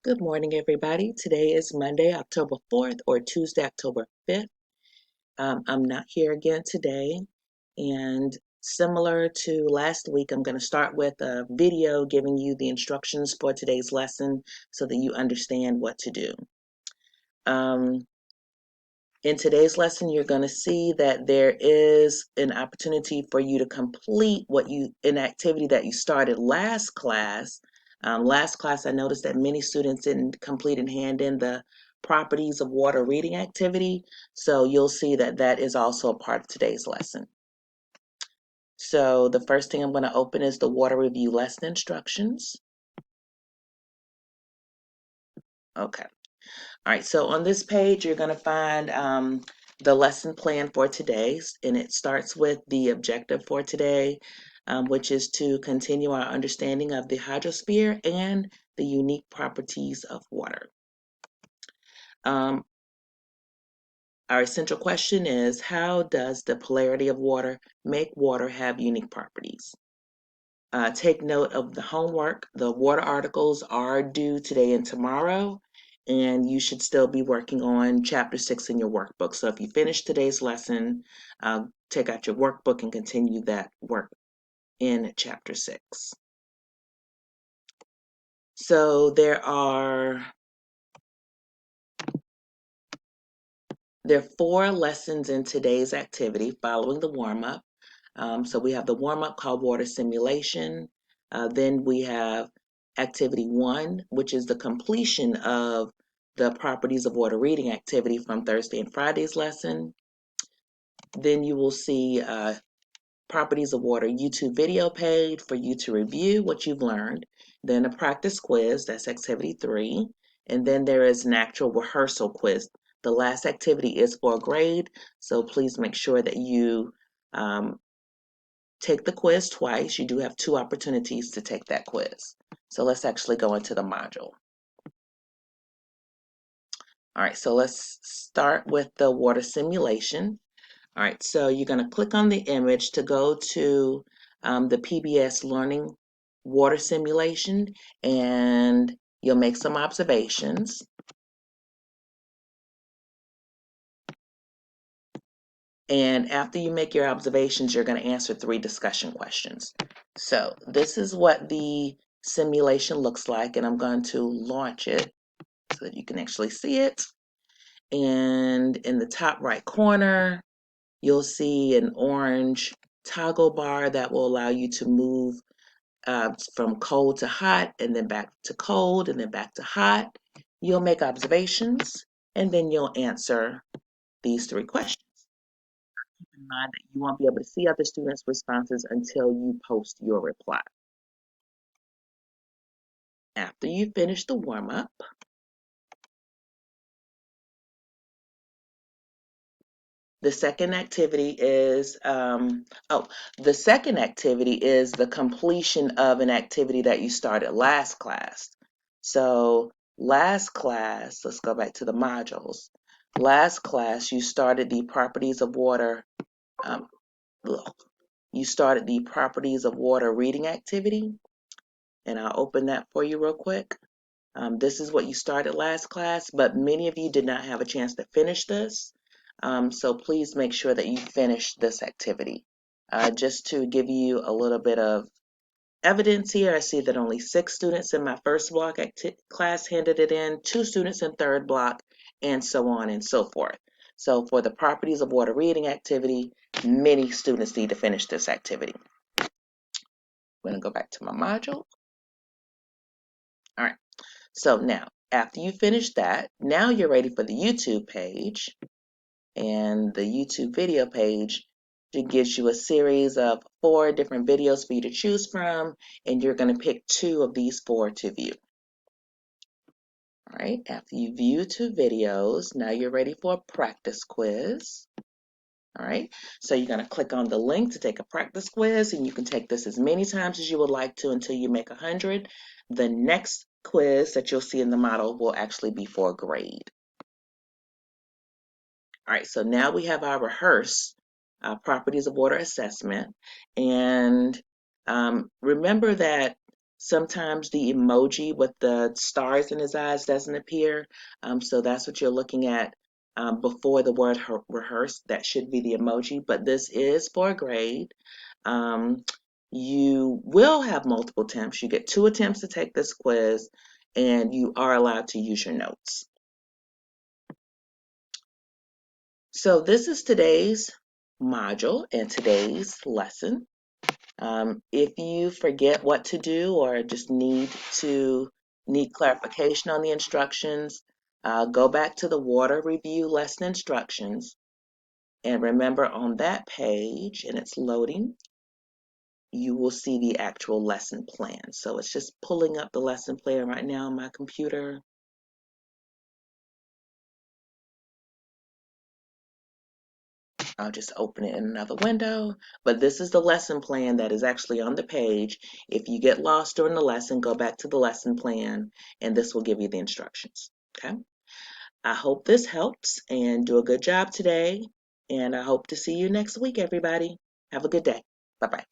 Good morning, everybody. Today is Monday, October 4th, or Tuesday, October 5th. I'm not here again today. And similar to last week, I'm going to start with a video giving you the instructions for today's lesson so that you understand what to do. In today's lesson, you're going to see that there is an opportunity for you to complete an activity that you started last class. Last class, I noticed that many students didn't complete and hand in the properties of water reading activity. So you'll see that that is also a part of today's lesson. So the first thing I'm going to open is the water review lesson instructions. Okay. All right, so on this page, you're going to find the lesson plan for today, and it starts with the objective for today, which is to continue our understanding of the hydrosphere and the unique properties of water. Our essential question is, how does the polarity of water make water have unique properties? Take note of the homework. The water articles are due today and tomorrow, and you should still be working on Chapter 6 in your workbook. So if you finish today's lesson, take out your workbook and continue that work in Chapter 6. So there are 4 lessons in today's activity following the warm-up. So we have the warm-up called water simulation. Then we have activity 1, which is the completion of the properties of water reading activity from Thursday and Friday's lesson. Then you will see properties of water YouTube video page for you to review what you've learned. Then a practice quiz, that's activity 3. And then there is an actual rehearsal quiz. The last activity is for a grade, so please make sure that you take the quiz twice. You do have 2 opportunities to take that quiz. So let's actually go into the module. All right, so let's start with the water simulation. All right, so you're going to click on the image to go to the PBS Learning Water Simulation, and you'll make some observations. And after you make your observations, you're going to answer 3 discussion questions. So this is what the simulation looks like, and I'm going to launch it so that you can actually see it. And in the top right corner, you'll see an orange toggle bar that will allow you to move from cold to hot, and then back to cold, and then back to hot. You'll make observations, and then you'll answer these 3 questions. Keep in mind that you won't be able to see other students' responses until you post your reply. After you finish the warm-up, the second activity is the completion of an activity that you started last class. So last class, let's go back to the modules. Last class, you started the properties of water. You started the properties of water reading activity, and I'll open that for you real quick. This is what you started last class, but many of you did not have a chance to finish this. So please make sure that you finish this activity. Just to give you a little bit of evidence here, I see that only 6 students in my first block class handed it in, 2 students in third block, and so on and so forth. So for the properties of water reading activity, many students need to finish this activity. I'm going to go back to my module. All right. So now, after you finish that, now you're ready for the YouTube page. And the YouTube video page, it gives you a series of 4 different videos for you to choose from, and you're going to pick 2 of these 4 to view. All right, after you view 2 videos, now you're ready for a practice quiz. All right, so you're going to click on the link to take a practice quiz, and you can take this as many times as you would like to until you make 100. The next quiz that you'll see in the model will actually be for a grade. All right, so now we have our rehearse properties of water assessment. And remember that Sometimes the emoji with the stars in his eyes doesn't appear. So that's what you're looking at before the word rehearse. That should be the emoji, but this is for a grade. Um, you will have multiple attempts. You get 2 attempts to take this quiz, and you are allowed to use your notes. So this is today's module and today's lesson. If you forget what to do or just need clarification on the instructions, go back to the water review lesson instructions. And remember on that page, and it's loading, you will see the actual lesson plan. So it's just pulling up the lesson plan right now on my computer. I'll just open it in another window. But this is the lesson plan that is actually on the page. If you get lost during the lesson, go back to the lesson plan, and this will give you the instructions. Okay? I hope this helps and do a good job today. And I hope to see you next week, everybody. Have a good day. Bye bye.